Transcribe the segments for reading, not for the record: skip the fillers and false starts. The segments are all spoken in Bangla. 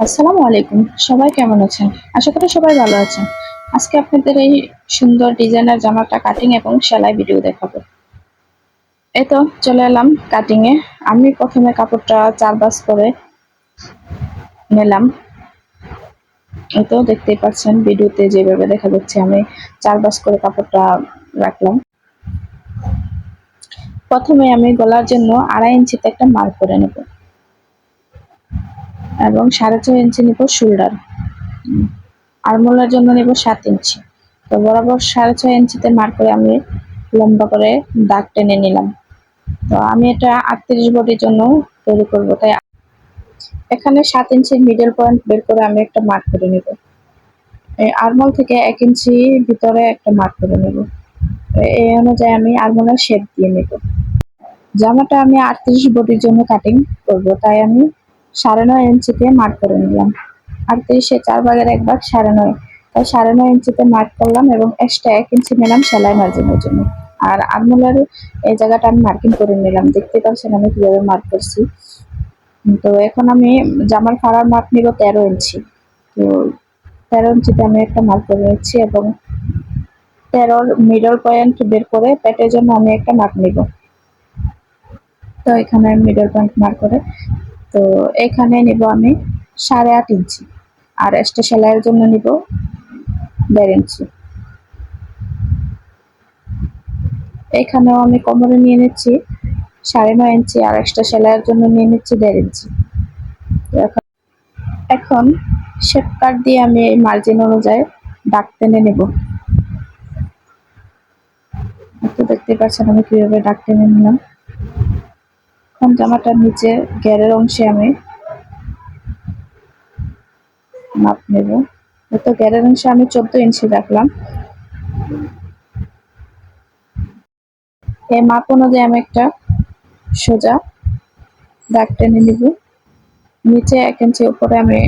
আসসালামু আলাইকুম। সবাই কেমন আছেন? আশা করি সবাই ভালো আছেন। আজকে আপনাদের এই সুন্দর ডিজাইনার জামাটা কাটিং এবং সেলাই ভিডিও দেখাবো। এই তো চলে এলাম কাটিং এ। আমি প্রথমে কাপড়টা ৪ ভাঁজ করে নিলাম। এই তো দেখতেই পাচ্ছেন ভিডিওতে যেভাবে দেখা যাচ্ছে আমি ৪ ভাঁজ করে কাপড়টা রাখলাম। প্রথমে আমি গলার জন্য ২.৫ ইঞ্চিতে একটা মার্ক করে নেব এবং ৬.৫ ইঞ্চি নেব শোল্ডার। আরমোলার জন্য নেব ৭ ইঞ্চি। তো বরাবর ৬.৫ ইঞ্চিতে মার্ক করে আমি লম্বা করে দাগ টেনে নিলাম। তো আমি এটা ৩৮ বডির জন্য তৈরি করব, তাই এখানে ৭ ইঞ্চির মিডল পয়েন্ট বের করে আমি একটা মার্ক করে নেব। এই আরমোল থেকে ১ ইঞ্চি ভিতরে একটা মার্ক করে নেব। এই অনুযায়ী আমি আরমোলের শেপ দিয়ে নেব। জামাটা আমি ৩৮ বডির জন্য কাটিং করব, তাই আমি ৯.৫ ইঞ্চিতে মার্ক করে নিলাম। ৩৮ এ ৪ ভাগের ১ ভাগ ৯.৫, তাই ৯.৫ ইঞ্চিতে মার্ক করলাম এবং এক্সট্রা ১ ইঞ্চি নিলাম সেলাই মার্জিনের জন্য। আর আরমোলের এই জায়গাটা আমি মার্কিং করে নিলাম। দেখতে পাচ্ছেন আমি কিভাবে মার্ক করছি। তো এখন আমি জামার ফাড়ার মাপ নিব ১৩ ইঞ্চি। তো ১৩ ইঞ্চিতে আমি একটা মার্ক করে নিচ্ছি এবং ১৩র মিডল পয়েন্ট বের করে পেটের জন্য আমি একটা মাপ নিব। তো এখানে মিডল পয়েন্ট মার্ক করে তো এখানে নিব আমি ৮.৫ ইঞ্চি আর এক্সট্রা সেলাইয়ের জন্য নিব ১.৫ ইঞ্চি। এখানেও আমি কোমরে নিয়ে নিচ্ছি ৯.৫ ইঞ্চি আর এক্সট্রা সেলাইয়ের জন্য নিয়ে নিচ্ছি ১.৫ ইঞ্চি। এখন শেপ কাট দিয়ে আমি এই মার্জিন অনুযায়ী দাগ টেনে নেব। তো দেখতে পাচ্ছেন আমি কিভাবে দাগ টেনে নিলাম। এখন জামাটার নিচে ঘেরের অংশে আমি মাপ নেব। তো ঘেরের অংশে আমি ১৪ ইঞ্চি রাখলাম। এই মাপ অনুযায়ী আমি একটা সোজা দাগ টেনে নিব। নিচে ১ ইঞ্চি উপরে আমি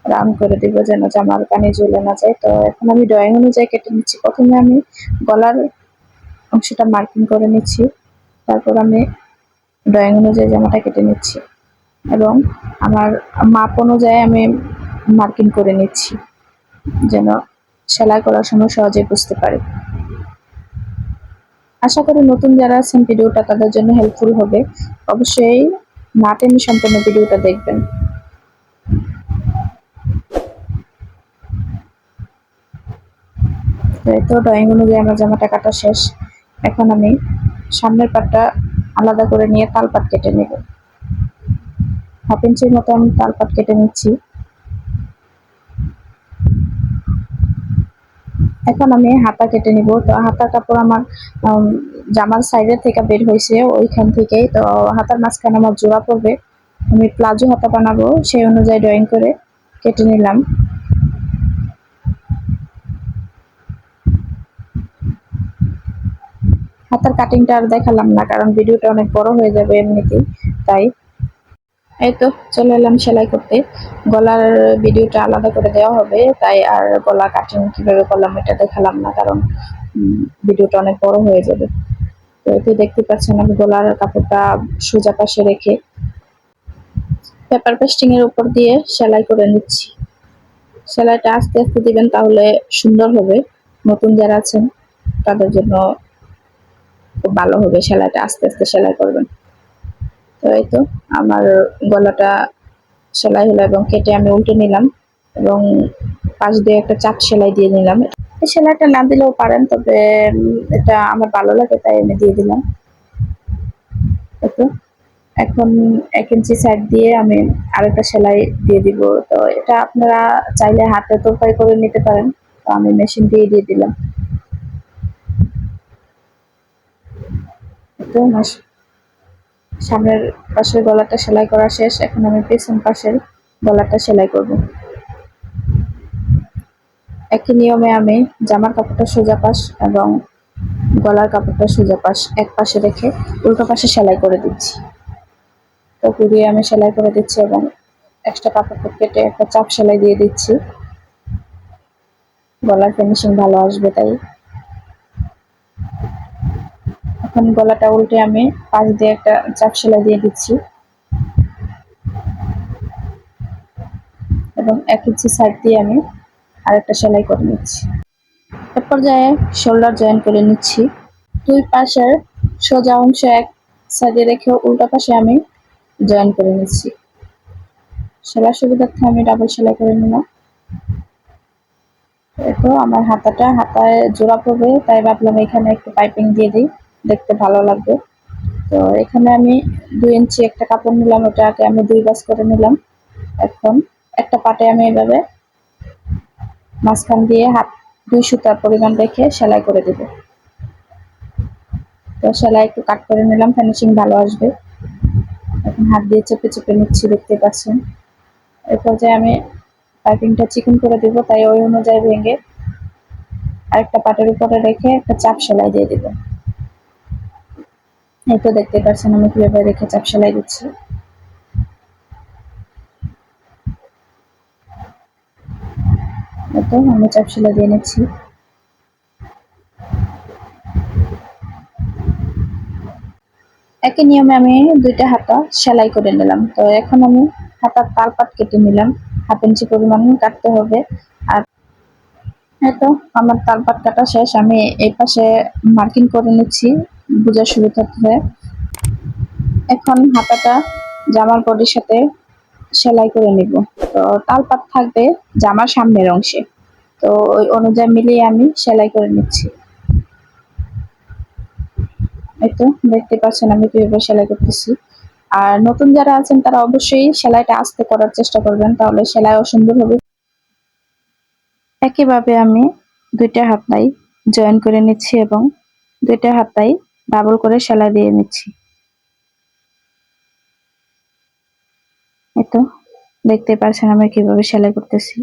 রাউন্ড করে দিব যেন জামার কানে ঝুলে না যায়। তো এখন আমি ড্রয়িং অনুযায়ী কেটে নিচ্ছি। প্রথমে আমি গলার অংশটা মার্কিং করে নিচ্ছি, তারপর আমি ড্রয়িং অনুযায়ী জামাটা কেটে নিচ্ছি এবং আমার মাপ অনুযায়ী আমি মার্কিং করে নিচ্ছি যেন সেলাই করার সময় সহজেই বুঝতে পারি। আশা করি নতুন যারা আছেন ভিডিওটা তাদের জন্য হেল্পফুল হবে। অবশ্যই না টেনে সম্পূর্ণ ভিডিওটা দেখবেন। তো ড্রয়িং অনুযায়ী আমার জামাটা কাটা শেষ। এখন আমি সামনের পাটটা আলাদা করে নিয়ে তালপাট কেটে নেব। ১/২ ইঞ্চির মতো আমি তালপাট কেটে নিচ্ছি। এখন আমি হাতা কেটে নিব। তো হাতার কাপড় আমার জামার সাইডের থেকে বের হয়েছে ওইখান থেকেই। তো হাতার মাঝখানে আমার জোড়া পড়বে। আমি প্লাজো হাতা বানাবো, সেই অনুযায়ী ড্রয়িং করে কেটে নিলাম। হাতার কাটিংটা আর দেখালাম না কারণ ভিডিওটা অনেক বড় হয়ে যাবে এমনিতেই, তাই এই তো চলে এলাম সেলাই করতে। গলার ভিডিওটা আলাদা করে দেওয়া হবে, তাই আর গলা কাটিং কিভাবে করলাম এটা দেখালাম না কারণ ভিডিওটা অনেক বড় হয়ে যাবে। তো এতে দেখতে পাচ্ছেন আমি গলার কাপড়টা সোজা পাশে রেখে পেপার পেস্টিং এর উপর দিয়ে সেলাই করে নিচ্ছি। সেলাইটা আস্তে আস্তে দিবেন, তাহলে সুন্দর হবে। নতুন যারা আছেন তাদের জন্য খুব ভালো হবে, সেলাইটা আস্তে আস্তে সেলাই করবেন। তো এই তো আমার গলাটা সেলাই হলো এবং কেটে আমি উল্টে নিলাম এবং পাশ দিয়ে একটা চাপ সেলাই দিয়ে নিলাম। এই সেলাইটা না দিলেও পারেন, তবে এটা আমার ভালো লাগে তাই আমি দিয়ে দিলাম। এখন ১ ইঞ্চি সাইড দিয়ে আমি আরেকটা সেলাই দিয়ে দিব। তো এটা আপনারা চাইলে হাতে তোরপাই করে নিতে পারেন, তো আমি মেশিন দিয়ে দিয়ে দিলাম। তো আমার সামনের পাশের গলাটা সেলাই করা শেষ। এখন আমি পেছন পাশের গলাটা সেলাই করব। একই নিয়মে আমি জামার কাপড়টা সোজা পাশ এবং গলার কাপড়টা সোজা পাশ এক পাশে রেখে উল্টো পাশে সেলাই করে দিচ্ছি। তো ঘুরিয়ে আমি সেলাই করে দিচ্ছি এবং এক্সট্রা কাপড়টা কেটে একটা চাপ সেলাই দিয়ে দিচ্ছি। গলার ফিনিশিং ভালো আসবে তাই। এখন গলাটা উল্টে আমি পাশ দিয়ে একটা চাপ সেলাই দিয়ে দিচ্ছি। এবং 1 ইঞ্চি সাইড দিয়ে আমি আরেকটা সেলাই করে নিচ্ছি। এ পর্যায়ে শোল্ডার জয়েন করে নিচ্ছি। দুই পাশের সোজা অংশ এক সাইডে রেখে উল্টা পাশে আমি জয়েন করে নিচ্ছি। সেলাই সুবিধার্থে আমি ডাবল সেলাই করে নিলাম। তো আমার হাতায় জোড়া পড়বে, তাই ভাবলাম এখানে একটু পাইপিং দিয়ে দিই, দেখতে ভালো লাগবে। তো এখানে আমি 2 ইঞ্চি একটা কাপড় নিলাম, ওটাকে আমি 2 ভাঁজ করে নিলাম। এখন একটা পাটে আমি এভাবে মাঝখান দিয়ে 2 সুতার পরিমাণ রেখে সেলাই করে দেব। তো সেলাই একটু কাট করে নিলাম, ফিনিশিং ভালো আসবে। এখন হাত দিয়ে চেপে চেপে নিচ্ছি, দেখতে পাচ্ছেন। এর পর্যায়ে আমি পাইপিংটা চিকন করে দেব, তাই ওই অনুযায়ী ভেঙে আরেকটা পাটের উপরে রেখে একটা চাপ সেলাই দিয়ে দেব। এই তো দেখতে পাচ্ছেন আমি কিভাবে রেখে চাপ সেলাই দিচ্ছি। এই তো আমি চাপ সেলাই দিয়ে নিচ্ছি। একই নিয়মে আমি 2টা হাতা সেলাই করে নিলাম। তো এখন আমি হাতার তালপাট কেটে নিলাম, 1/2 ইঞ্চি পরিমাণ কাটতে হবে। আর এই তো আমার তালপাট কাটা শেষ। আমি এই পাশে মার্কিং করে নিচ্ছি বোঝার সুবিধার্থে। এখন হাতাটা জামার বডির সাথে সেলাই করে নিব। তো তালপাট থাকবে জামার সামনের অংশে, তো ওই অনুযায়ী মিলিয়ে আমি সেলাই করে নিচ্ছি। এই তো দেখতে পাচ্ছেন আমি কিভাবে সেলাই করতেছি। আর নতুন যারা আছেন তারা অবশ্যই সেলাইটা আস্তে করার চেষ্টা করবেন, তাহলে সেলাইও সুন্দর হবে। একইভাবে আমি 2টা হাতাই জয়েন করে নিচ্ছি এবং 2টা হাতাই ডাবল করে সেলাই দিয়ে নিচ্ছি। এই তো দেখতে পাচ্ছেন আমি কিভাবে সেলাই করতেছি।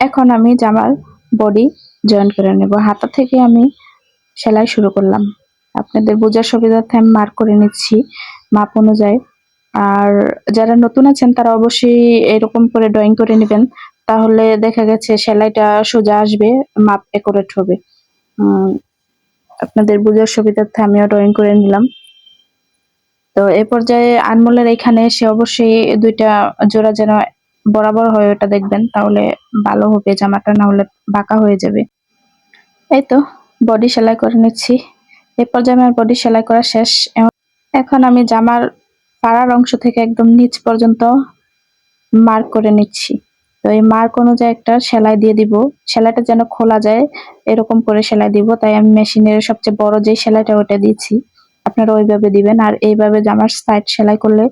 এখন আমি জামার বডি জয়েন করে নেব। হাতা থেকে আমি সেলাই শুরু করলাম। আপনাদের বোঝার সুবিধার্থে আমি মার্ক করে নিচ্ছি মাপ অনুযায়ী। আর যারা নতুন আছেন তারা অবশ্যই এরকম করে ড্রয়িং করে নেবেন, তাহলে দেখা গেছে সেলাইটা সোজা আসবে, মাপ একুরেট হবে। আপনাদের বোঝার সুবিধার্থে আমিও ড্রয়িং করে নিলাম। তো এ পর্যায়ে আনমোলের এখানে এসে অবশ্যই 2টা জোড়া যেন বরাবর হয় ওটা দেখবেন, তাহলে ভালো হবে জামাটা, না হলে বাঁকা হয়ে যাবে। এই তো বডি সেলাই করে নিচ্ছি। এ পর্যায়ে আমার বডি সেলাই করা শেষ। এখন আমি জামার পাড়ার অংশ থেকে একদম নিচ পর্যন্ত মার্ক করে নিচ্ছি। তো এই মার্ক অনুযায়ী একটা সেলাই দিয়ে দিব, সেলাইটা যেন খোলা যায় এরকম করে সেলাই দিব। তাই আমি মেশিনের সবচেয়ে বড় যে সেলাইটা ওটা দিচ্ছি, আপনারা ওইভাবে দিবেন। আর এইভাবে জামার সাইড সেলাই করলে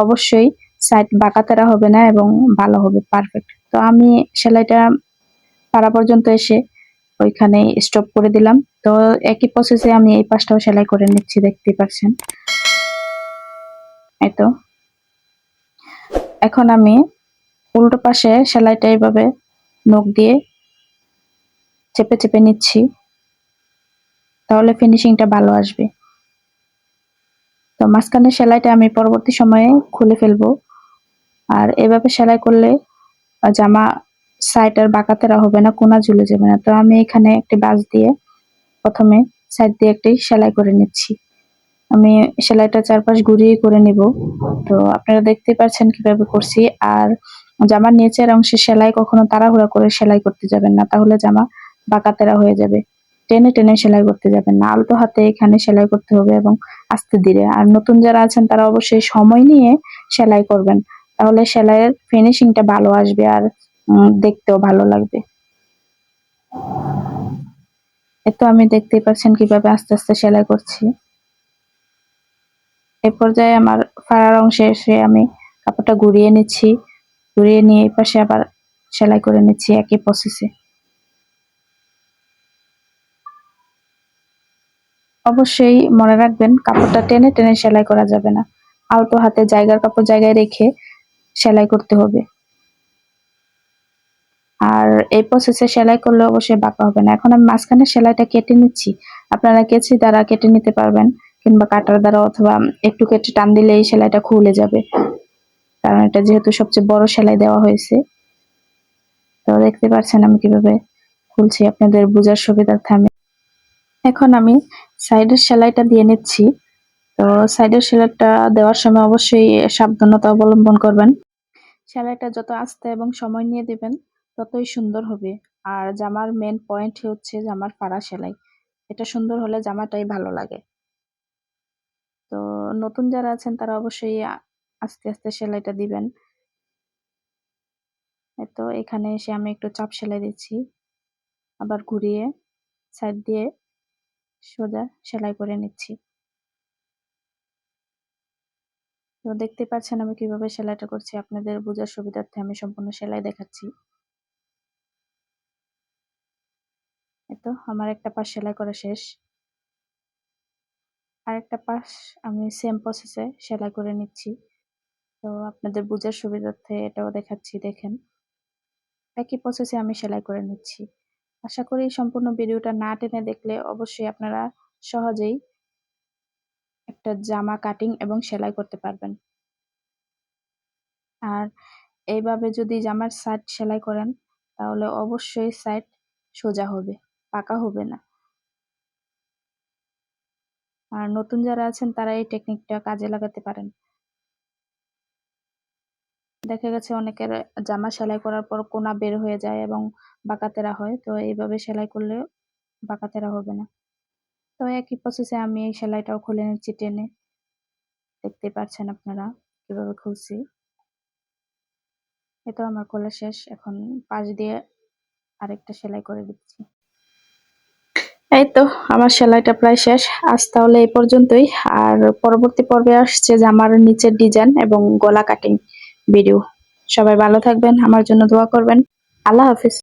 অবশ্যই সাইড বাঁকা তেরা হবে না এবং ভালো হবে, পারফেক্ট। তো আমি সেলাইটা পাড়া পর্যন্ত এসে ওইখানে স্টপ করে দিলাম। তো একই প্রসেসে আমি এই পাশটাও সেলাই করে নিচ্ছি, দেখতে পাচ্ছেন। এই তো এখন আমি উল্টো পাশে সেলাইটা এইভাবে নখ দিয়ে চেপে চেপে নিচ্ছি, তাহলে ফিনিশিংটা ভালো আসবে। তো মাঝখানে সেলাইটা আমি পরবর্তী সময়ে খুলে ফেলবো। আর এভাবে সেলাই করলে জামা সাইড আর বাঁকা তেরা হবে না, কোনা ঝুলে যাবে না। তো আমি এখানে একটি বাঁশ দিয়ে প্রথমে সাইড দিয়ে একটি সেলাই করে নিচ্ছি। আমি সেলাইটা চারপাশ ঘুরিয়ে করে নিব। তো আপনারা দেখতে পাচ্ছেন কিভাবে করছি। আর জামার নিচের অংশে সেলাই কখনো তাড়াহুড়া করে সেলাই করতে যাবেন না, তাহলে জামা বাঁকা তেরা হয়ে যাবে। টেনে টেনে সেলাই করতে যাবেন না, আলতো হাতে এখানে সেলাই করতে হবে এবং আস্তে ধীরে। আর নতুন যারা আছেন তারা অবশ্যই সময় নিয়ে সেলাই করবেন, তাহলে সেলাইয়ের ফিনিশিংটা ভালো আসবে আর দেখতেও ভালো লাগবে। এতো আমি দেখতেই পাচ্ছেন কিভাবে আস্তে আস্তে সেলাই করছি। এ পর্যায়ে আমার ফাড়ার অংশে এসে আমি কাপড়টা ঘুরিয়ে নিচ্ছি, ঘুরিয়ে নিয়ে এই পাশে আবার সেলাই করে নিচ্ছি একই প্রসেসে। অবশ্যই মনে রাখবেন কাপড়টা টেনে টেনে সেলাই করা যাবে না, আলতো হাতে জায়গার কাপড় জায়গায় রেখে সেলাই করতে হবে। আর এই প্রসেসে সেলাই করলে অবশ্যই বাঁকা হবে না। এখন আমি মাঝখানে সেলাইটা কেটে নিচ্ছি, আপনারা কেচি দ্বারা কেটে নিতে পারবেন কিংবা কাটার দ্বারা, অথবা একটু কেটে টান দিলে এই সেলাইটা খুলে যাবে, কারণ এটা যেহেতু সবচেয়ে বড় সেলাই দেওয়া হয়েছে। তো দেখতে পাচ্ছেন আমি কিভাবে খুলছি, আপনাদের বোঝার সুবিধার্থে আমি এখন আমি সাইডের সেলাইটা দিয়ে নিচ্ছি। তো তো সাইডের সেলাইটা দেওয়ার সময় অবশ্যই সাবধানতা অবলম্বন করবেন। সেলাইটা যত আস্তে এবং সময় নিয়ে দিবেন ততই সুন্দর হবে। আর জামার মেন পয়েন্ট হচ্ছে জামার ফাড়া সেলাই। এটা সুন্দর হলে জামাটাই ভালো লাগে। তো নতুন যারা আছেন তারা অবশ্যই আস্তে আস্তে সেলাইটা দিবেন। তো এখানে এসে আমি একটু চাপ সেলাই দিচ্ছি, আবার ঘুরিয়ে সাইড দিয়ে সোজা সেলাই করে নিচ্ছি। তো দেখতে পাচ্ছেন আমি কিভাবে সেলাইটা করছি। আপনাদের বোঝার সুবিধার্থে আমি সম্পূর্ণ সেলাই দেখাচ্ছি। তো আমার একটা পাশ সেলাই করা শেষ, আর একটা পাশ আমি সেম প্রসেসে সেলাই করে নিচ্ছি। তো আপনাদের বোঝার সুবিধার্থে এটাও দেখাচ্ছি, দেখেন একই প্রসেসে আমি সেলাই করে নিচ্ছি। আশা করি সম্পূর্ণ ভিডিওটা না টেনে দেখলে অবশ্যই আপনারা সহজেই একটা জামা কাটিং এবং সেলাই করতে পারবেন। আর এইভাবে যদি জামার সাইড সেলাই করেন তাহলে অবশ্যই সাইড সোজা হবে, পাকা হবে না। আর নতুন যারা আছেন তারা এই টেকনিকটা কাজে লাগাতে পারেন। দেখা গেছে অনেকের জামা সেলাই করার পর কোনা বের হয়ে যায় এবং বাঁকাতেরা হয়, তো এইভাবে সেলাই করলে বাঁকাতেরা হবে না। তো একই প্রসেসে আমি এই সেলাইটাও খুলে নিচ্ছি টেনে। দেখতে পাচ্ছেন আপনারা কিভাবে খুলছি। এটা আমার খোলা শেষ, এখন পাশ দিয়ে আরেকটা সেলাই করে দিচ্ছি। এই তো আমার সেলাইটা প্রায় শেষ। আজ তাহলে এই পর্যন্তই। আর পরবর্তী পর্বে আসছে জামার নিচের ডিজাইন এবং গলা কাটিং ভিডিও। সবাই ভালো থাকবেন, আমার জন্য দোয়া করবেন। আল্লাহ হাফিজ।